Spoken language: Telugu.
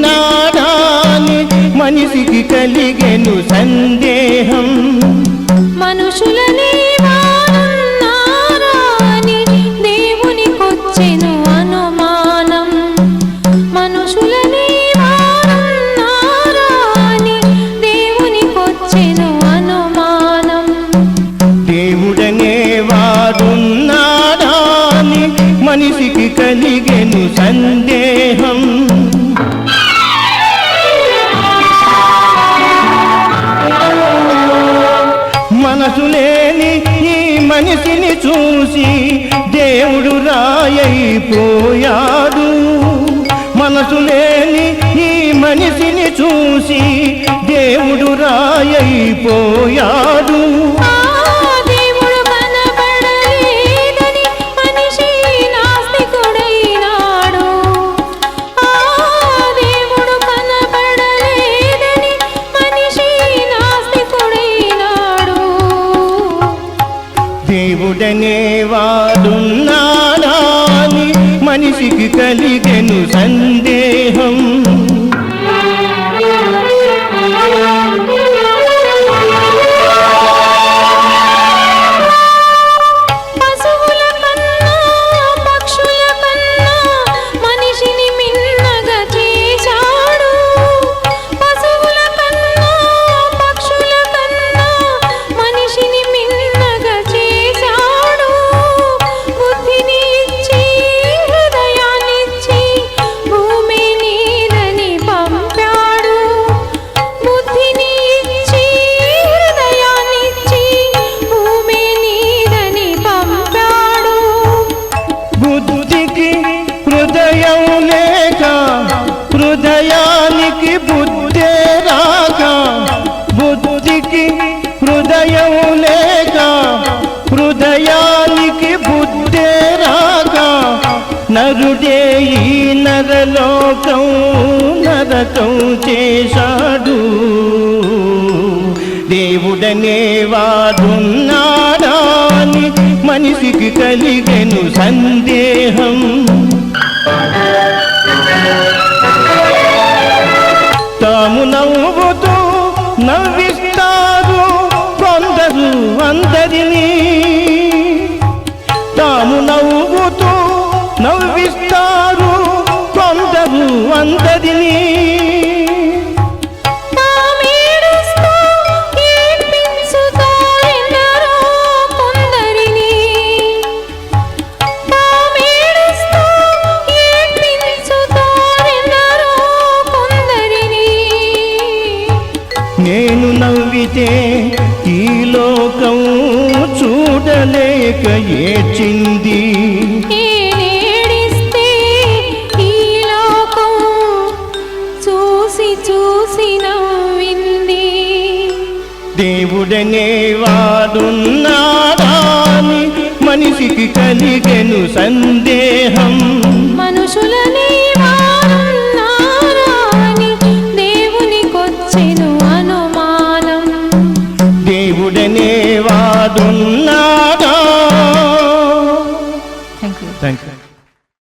వాడున్నాడాని మనిషికి కలిగెను సందేహం. మనుషులనే వాడున్నారా అని దేవునికొచ్చెను అనుమానం. మనుషులనే వాడున్నారా అని దేవునికొచ్చెను అనుమానం. దేవుడనే వాడున్నాడాని మనిషికి కలిగెను సందేహం. మనసు లేని ఈ మనిషిని చూసి దేవుడు రాయైపోయాడు. మనసు లేని ఈ మనిషిని చూసి దేవుడు రాయైపోయాడు. దేవుడనే వాడున్నాడాని మనిషికి కలిగెను సందేహం. హృదయానికి బుద్ధే రాక, బుద్ధికి హృదయం లేక, హృదయానికి బుద్ధే రాక, నరుడే ఈ నరలోకం నరకం చేశాడు. దేవుడనే వాడున్నాడాని మనిషికి కలిగెను సందేహం. తాము నవ్వుతూ నవ్విస్తారు కొందరు అందరినీ. తాము నవ్వుతూ నవ్విస్తారు కొందరు అందరినీ. నేను నవ్వితే ఈ లోకం చూడలేక ఏడ్చింది. నేనేడిస్తే ఈ లోకం చూసి చూసి నవ్వింది. దేవుడనే వాడున్నాడాని మనిషికి కలిగెను సందేహం. మనుషులనే వాడున్నారా అని దేవునికొచ్చెను అనుమానం. దేవుడనే వాడున్నాడా. Thank you.